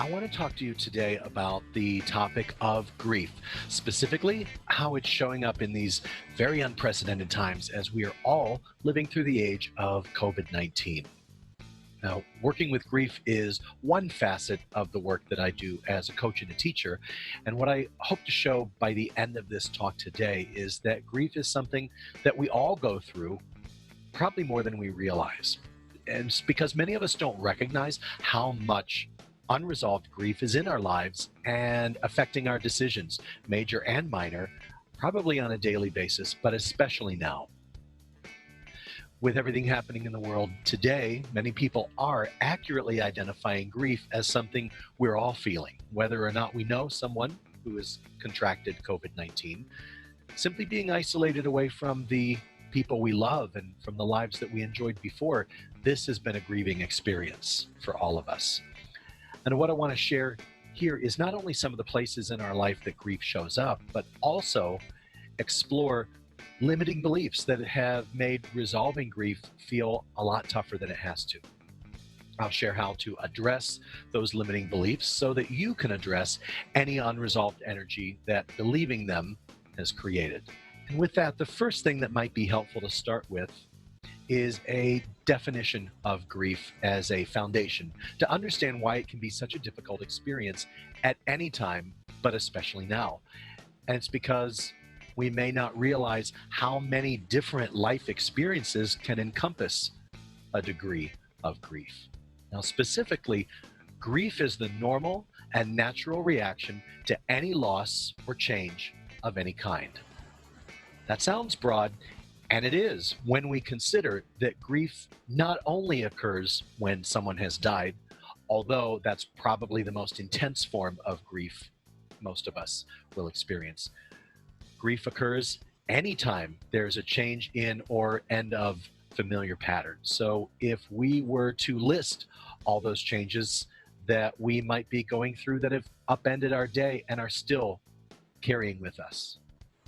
I want to talk to you today about the topic of grief, specifically how it's showing up in these very unprecedented times as we are all living through the age of COVID 19. Now, working with grief is one facet of the work that I do as a coach and a teacher. And what I hope to show by the end of this talk today is that grief is something that we all go through, probably more than we realize. And it's because many of us don't recognize how much unresolved grief is in our lives and affecting our decisions, major and minor, probably on a daily basis, but especially now. With everything happening in the world today, many people are accurately identifying grief as something we're all feeling, whether or not we know someone who has contracted COVID 19. Simply being isolated away from the people we love and from the lives that we enjoyed before, this has been a grieving experience for all of us. And what I want to share here is not only some of the places in our life that grief shows up, but also explore limiting beliefs that have made resolving grief feel a lot tougher than it has to. I'll share how to address those limiting beliefs so that you can address any unresolved energy that believing them has created. And with that, the first thing that might be helpful to start with is a definition of grief as a foundation to understand why it can be such a difficult experience at any time, but especially now. And it's because we may not realize how many different life experiences can encompass a degree of grief. Now, specifically, grief is the normal and natural reaction to any loss or change of any kind. That sounds broad, and it is when we consider that grief not only occurs when someone has died, although that's probably the most intense form of grief most of us will experience. Grief occurs anytime there's a change in or end of familiar patterns. So if we were to list all those changes that we might be going through that have upended our day and are still carrying with us.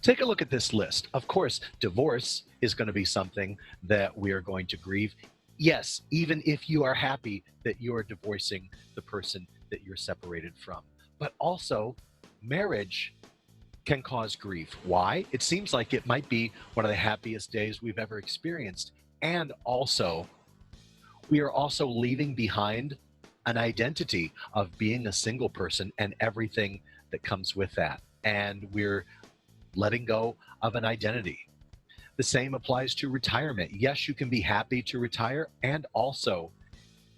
Take a look at this list. Of course, divorce is going to be something that we are going to grieve. Yes, even if you are happy that you are divorcing the person that you're separated from. But also, marriage can cause grief. Why? It seems like it might be one of the happiest days we've ever experienced. And also, we are also leaving behind an identity of being a single person and everything that comes with that. And we're letting go of an identity. The same applies to retirement. Yes, you can be happy to retire, and also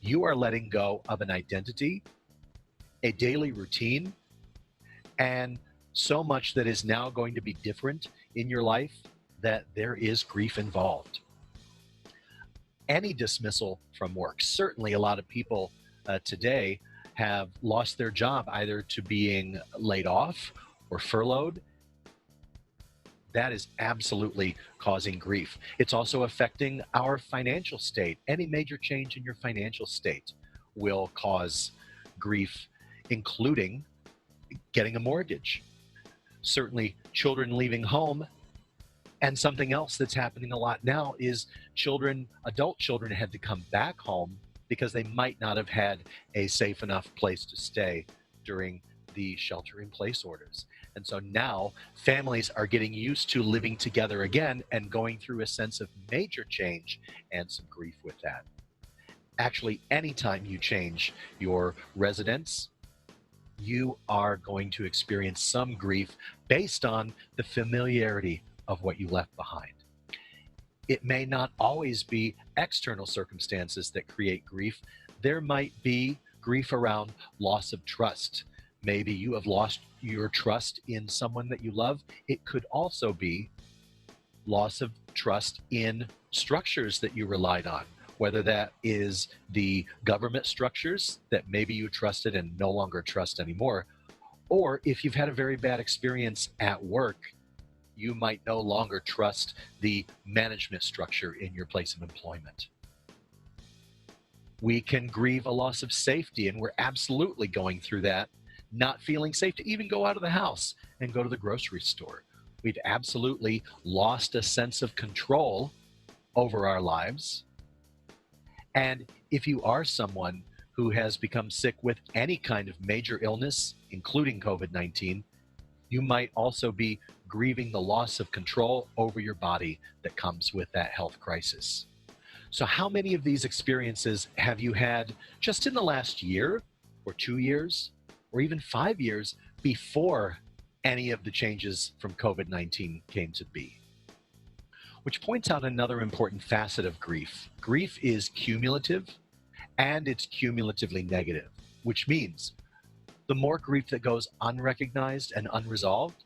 you are letting go of an identity, a daily routine, and so much that is now going to be different in your life that there is grief involved. Any dismissal from work. Certainly a lot of people today have lost their job either to being laid off or furloughed. That is absolutely causing grief. It's also affecting our financial state. Any major change in your financial state will cause grief, including getting a mortgage. Certainly, children leaving home. And something else that's happening a lot now is adult children had to come back home because they might not have had a safe enough place to stay during the shelter-in-place orders. And so now families are getting used to living together again and going through a sense of major change and some grief with that. Actually, anytime you change your residence, you are going to experience some grief based on the familiarity of what you left behind. It may not always be external circumstances that create grief. There might be grief around loss of trust. Maybe you have lost your trust in someone that you love. It could also be loss of trust in structures that you relied on, whether that is the government structures that maybe you trusted and no longer trust anymore, or if you've had a very bad experience at work, you might no longer trust the management structure in your place of employment. We can grieve a loss of safety, and we're absolutely going through that, not feeling safe to even go out of the house and go to the grocery store. We've absolutely lost a sense of control over our lives. And if you are someone who has become sick with any kind of major illness, including COVID-19, you might also be grieving the loss of control over your body that comes with that health crisis. So, how many of these experiences have you had just in the last year, or 2 years, or even 5 years before any of the changes from COVID-19 came to be? Which points out another important facet of grief. Grief is cumulative, and it's cumulatively negative, which means the more grief that goes unrecognized and unresolved,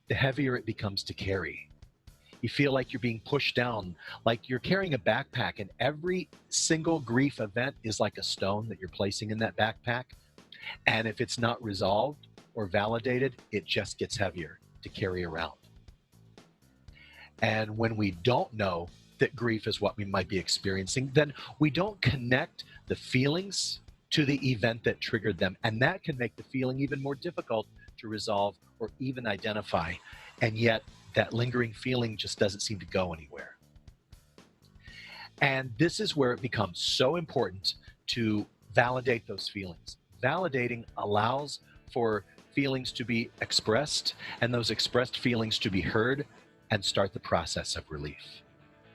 the heavier it becomes to carry. You feel like you're being pushed down, like you're carrying a backpack, and every single grief event is like a stone that you're placing in that backpack. And if it's not resolved or validated, it just gets heavier to carry around. And when we don't know that grief is what we might be experiencing, then we don't connect the feelings to the event that triggered them. And that can make the feeling even more difficult to resolve or even identify. And yet that lingering feeling just doesn't seem to go anywhere. And this is where it becomes so important to validate those feelings. Validating allows for feelings to be expressed and those expressed feelings to be heard and start the process of relief.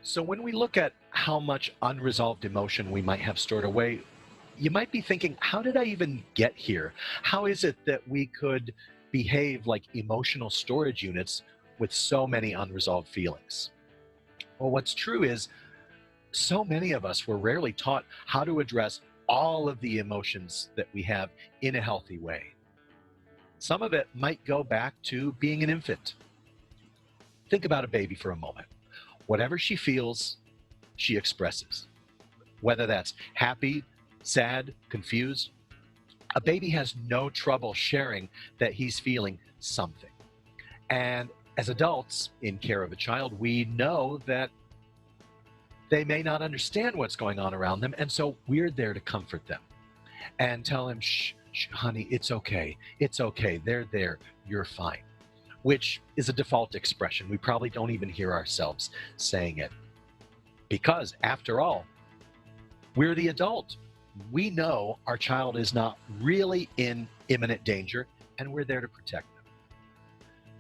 So when we look at how much unresolved emotion we might have stored away, you might be thinking, how did I even get here? How is it that we could behave like emotional storage units with so many unresolved feelings? Well, what's true is so many of us were rarely taught how to address all of the emotions that we have in a healthy way. Some of it might go back to being an infant. Think about a baby for a moment. Whatever she feels, she expresses. Whether that's happy, sad, confused, a baby has no trouble sharing that he's feeling something. And as adults in care of a child, we know that they may not understand what's going on around them, and so we're there to comfort them and tell them, shh, honey, it's okay. It's okay. They're there. You're fine. Which is a default expression. We probably don't even hear ourselves saying it. Because, after all, we're the adult. We know our child is not really in imminent danger, and we're there to protect them.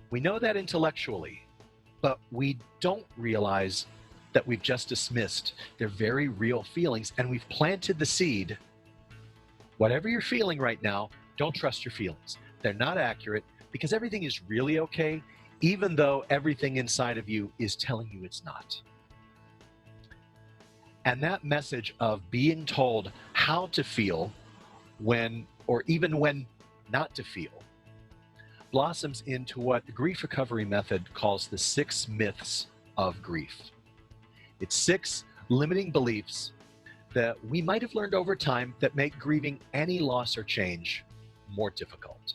We know that intellectually, but we don't realize that we've just dismissed their very real feelings, and we've planted the seed. Whatever you're feeling right now, don't trust your feelings. They're not accurate, because everything is really okay, even though everything inside of you is telling you it's not. And that message of being told how to feel when, or even when not to feel, blossoms into what the grief recovery method calls the 6 myths of grief. It's 6 limiting beliefs that we might have learned over time that make grieving any loss or change more difficult.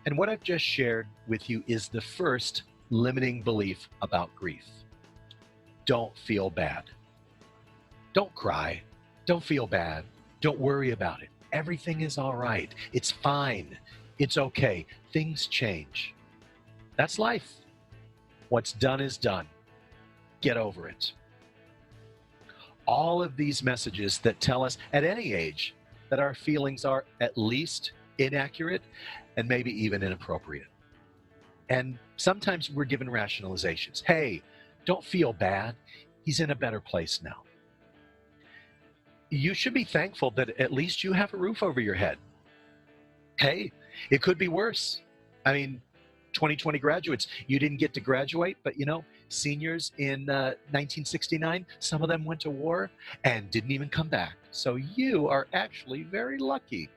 And what I've just shared with you is the first limiting belief about grief. Don't feel bad. Don't cry. Don't feel bad. Don't worry about it. Everything is all right. It's fine. It's okay. Things change. That's life. What's done is done. Get over it. All of these messages that tell us at any age that our feelings are at least inaccurate and maybe even inappropriate. And sometimes we're given rationalizations. Hey, don't feel bad. He's in a better place now. You should be thankful that at least you have a roof over your head. Hey, it could be worse. I mean, 2020 graduates, you didn't get to graduate, but seniors in 1969, some of them went to war and didn't even come back. So you are actually very lucky.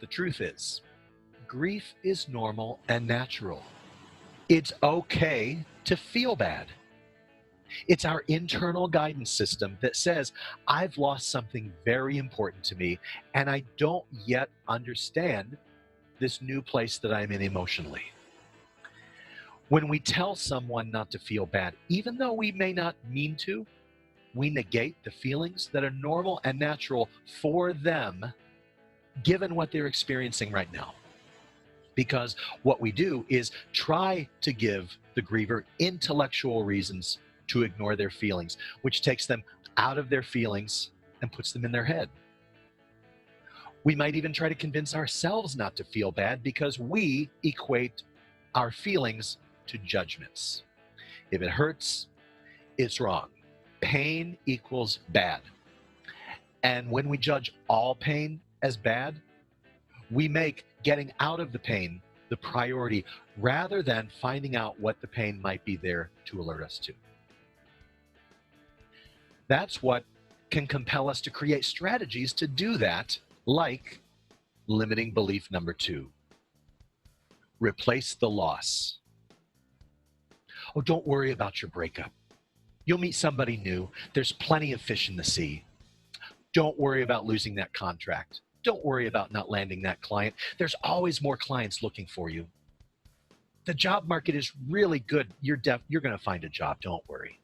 The truth is, grief is normal and natural. It's okay to feel bad. It's our internal guidance system that says, I've lost something very important to me, and I don't yet understand this new place that I'm in emotionally. When we tell someone not to feel bad, even though we may not mean to, we negate the feelings that are normal and natural for them, given what they're experiencing right now. Because what we do is try to give the griever intellectual reasons to ignore their feelings, which takes them out of their feelings and puts them in their head. We might even try to convince ourselves not to feel bad because we equate our feelings to judgments. If it hurts, it's wrong. Pain equals bad. And when we judge all pain as bad, we make getting out of the pain the priority rather than finding out what the pain might be there to alert us to. That's what can compel us to create strategies to do that, like limiting belief number 2. Replace the loss. Oh, don't worry about your breakup. You'll meet somebody new. There's plenty of fish in the sea. Don't worry about losing that contract. Don't worry about not landing that client. There's always more clients looking for you. The job market is really good. You're going to find a job. Don't worry.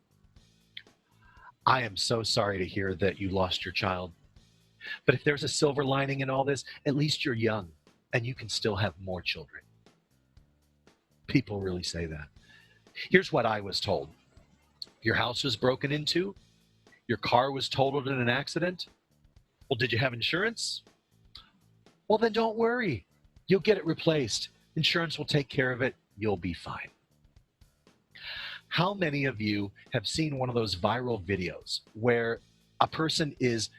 I am so sorry to hear that you lost your child. But if there's a silver lining in all this, at least you're young and you can still have more children. People really say that. Here's what I was told. Your house was broken into. Your car was totaled in an accident. Well, did you have insurance? Well, then don't worry. You'll get it replaced. Insurance will take care of it. You'll be fine. How many of you have seen one of those viral videos where a person is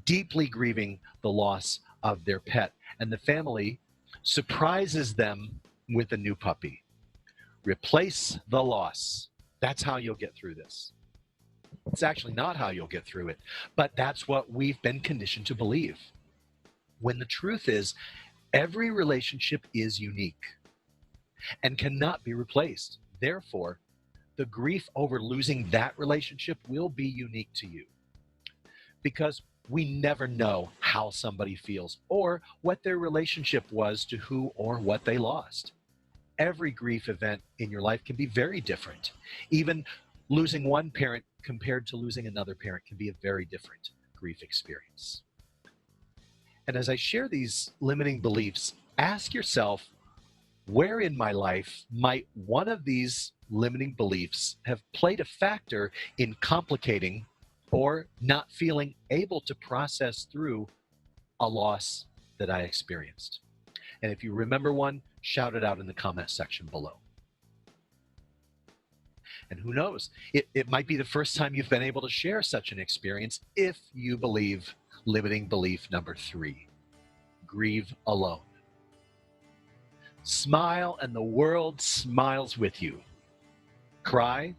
deeply grieving the loss of their pet and the family surprises them with a new puppy? Replace the loss. That's how you'll get through this. It's actually not how you'll get through it, but that's what we've been conditioned to believe. When the truth is, every relationship is unique and cannot be replaced. Therefore, the grief over losing that relationship will be unique to you, because we never know how somebody feels or what their relationship was to who or what they lost. Every grief event in your life can be very different. Even losing one parent compared to losing another parent can be a very different grief experience. And as I share these limiting beliefs, ask yourself, where in my life might one of these limiting beliefs have played a factor in complicating or not feeling able to process through a loss that I experienced? And if you remember one, shout it out in the comment section below. And who knows, it might be the first time you've been able to share such an experience if you believe limiting belief number 3, grieve alone. Smile and the world smiles with you. Cry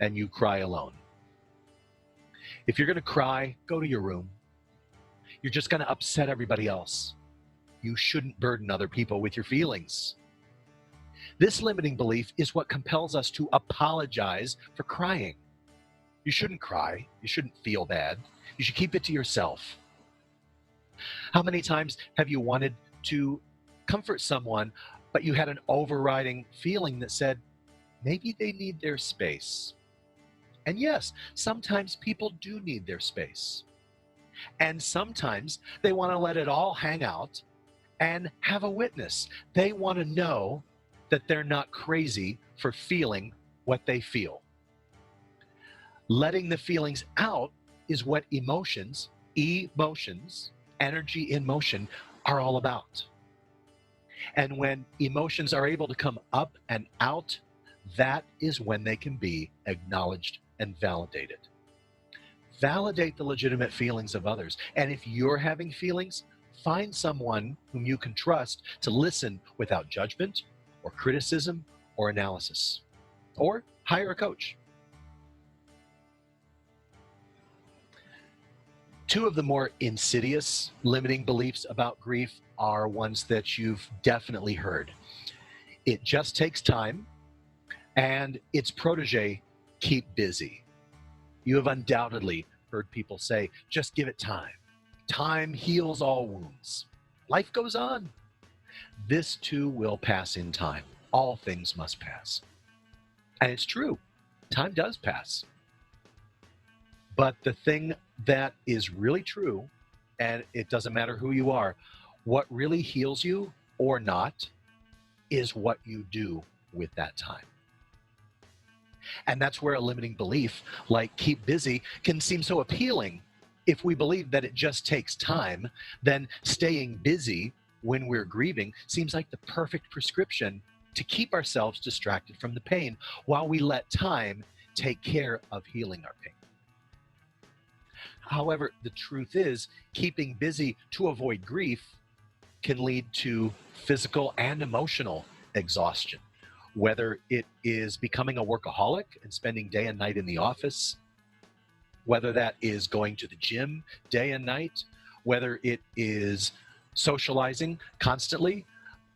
and you cry alone. If you're going to cry, go to your room. You're just going to upset everybody else. You shouldn't burden other people with your feelings. This limiting belief is what compels us to apologize for crying. You shouldn't cry. You shouldn't feel bad. You should keep it to yourself. How many times have you wanted to comfort someone, but you had an overriding feeling that said, maybe they need their space? And yes, sometimes people do need their space. And sometimes they want to let it all hang out and have a witness. They want to know that they're not crazy for feeling what they feel. Letting the feelings out is what emotions, energy in motion, are all about. And when emotions are able to come up and out, that is when they can be acknowledged and validated. Validate the legitimate feelings of others. And if you're having feelings, find someone whom you can trust to listen without judgment or criticism or analysis. Or hire a coach. Two of the more insidious limiting beliefs about grief are ones that you've definitely heard. It just takes time, and its protege, keep busy. You have undoubtedly heard people say, just give it time. Time heals all wounds. Life goes on. This too will pass in time. All things must pass. And it's true. Time does pass. But the thing that is really true, and it doesn't matter who you are, what really heals you or not is what you do with that time. And that's where a limiting belief like keep busy can seem so appealing, If we believe that it just takes time, then staying busy when we're grieving seems like the perfect prescription to keep ourselves distracted from the pain while we let time take care of healing our pain. However, the truth is, keeping busy to avoid grief can lead to physical and emotional exhaustion, whether it is becoming a workaholic and spending day and night in the office, whether that is going to the gym day and night, whether it is socializing constantly,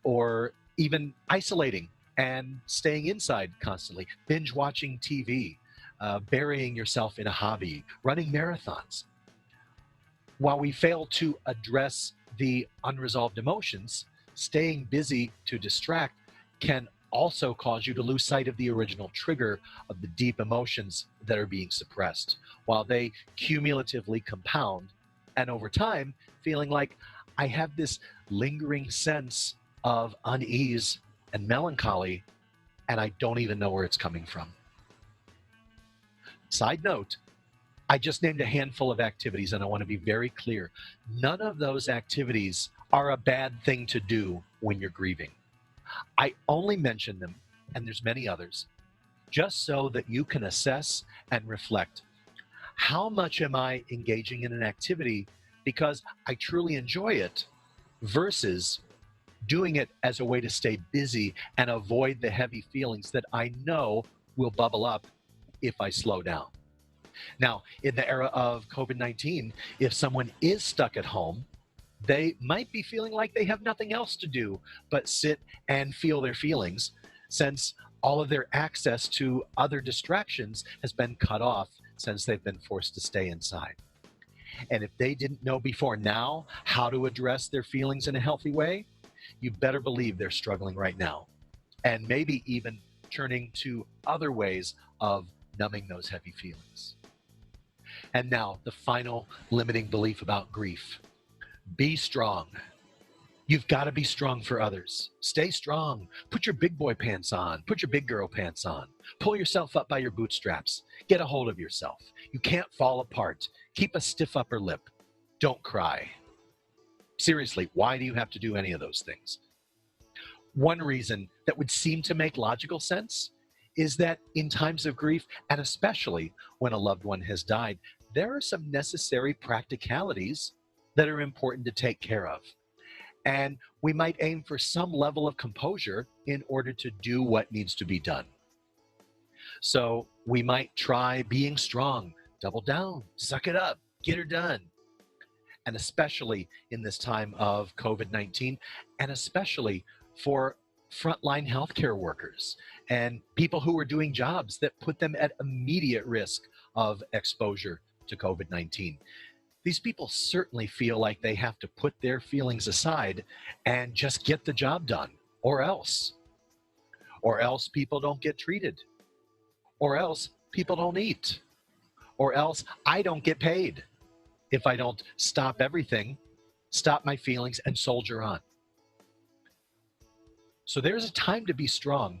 or even isolating and staying inside constantly, binge watching TV, burying yourself in a hobby, running marathons. While we fail to address the unresolved emotions, staying busy to distract can also cause you to lose sight of the original trigger of the deep emotions that are being suppressed, while they cumulatively compound. And over time, feeling like I have this lingering sense of unease and melancholy, and I don't even know where it's coming from. Side note, I just named a handful of activities, and I want to be very clear. None of those activities are a bad thing to do when you're grieving. I only mention them, and there's many others, just so that you can assess and reflect. How much am I engaging in an activity because I truly enjoy it versus doing it as a way to stay busy and avoid the heavy feelings that I know will bubble up if I slow down? Now, in the era of COVID-19, if someone is stuck at home, they might be feeling like they have nothing else to do but sit and feel their feelings, since all of their access to other distractions has been cut off since they've been forced to stay inside. And if they didn't know before now how to address their feelings in a healthy way, you better believe they're struggling right now, and maybe even turning to other ways of numbing those heavy feelings. And now, the final limiting belief about grief: be strong. You've got to be strong for others. Stay strong. Put your big boy pants on. Put your big girl pants on. Pull yourself up by your bootstraps. Get a hold of yourself. You can't fall apart. Keep a stiff upper lip. Don't cry. Seriously, why do you have to do any of those things? One reason that would seem to make logical sense is that in times of grief, and especially when a loved one has died, there are some necessary practicalities that are important to take care of. And we might aim for some level of composure in order to do what needs to be done. So we might try being strong, double down, suck it up, get her done. And especially in this time of COVID-19, and especially for frontline healthcare workers and people who are doing jobs that put them at immediate risk of exposure to COVID-19. These people certainly feel like they have to put their feelings aside and just get the job done, or else. Or else people don't get treated. Or else people don't eat. Or else I don't get paid if I don't stop everything, stop my feelings, and soldier on. So there's a time to be strong,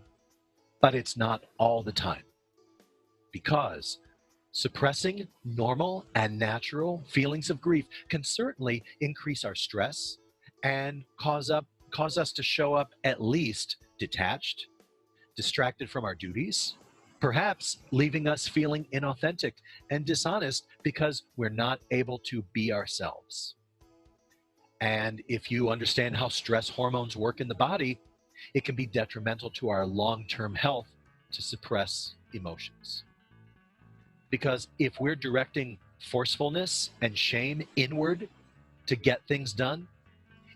but it's not all the time. Because suppressing normal and natural feelings of grief can certainly increase our stress and cause us to show up at least detached, distracted from our duties, perhaps leaving us feeling inauthentic and dishonest because we're not able to be ourselves. And if you understand how stress hormones work in the body, it can be detrimental to our long-term health to suppress emotions. Because if we're directing forcefulness and shame inward to get things done,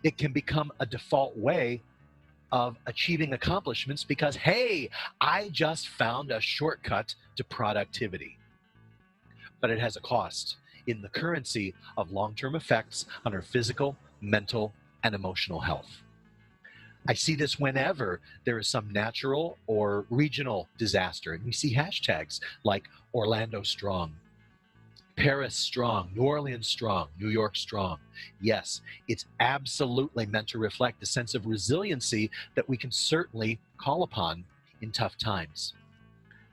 it can become a default way of achieving accomplishments because, hey, I just found a shortcut to productivity. But it has a cost in the currency of long-term effects on our physical, mental, and emotional health. I see this whenever there is some natural or regional disaster, and we see hashtags like Orlando Strong, Paris Strong, New Orleans Strong, New York Strong. Yes, it's absolutely meant to reflect the sense of resiliency that we can certainly call upon in tough times.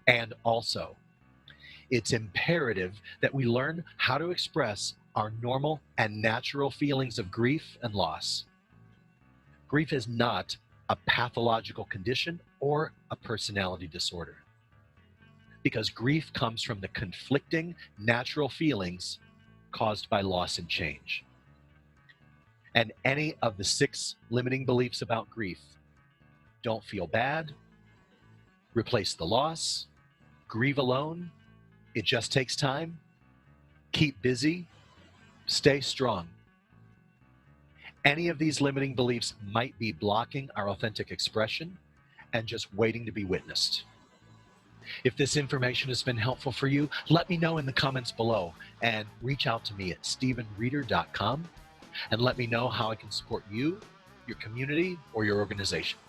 And also, it's imperative that we learn how to express are normal and natural feelings of grief and loss. Grief is not a pathological condition or a personality disorder, because grief comes from the conflicting natural feelings caused by loss and change. And any of the 6 limiting beliefs about grief: don't feel bad, replace the loss, grieve alone, it just takes time, keep busy, stay strong. Any of these limiting beliefs might be blocking our authentic expression and just waiting to be witnessed. If this information has been helpful for you, let me know in the comments below, and reach out to me at stephenreeder.com and let me know how I can support you, your community, or your organization.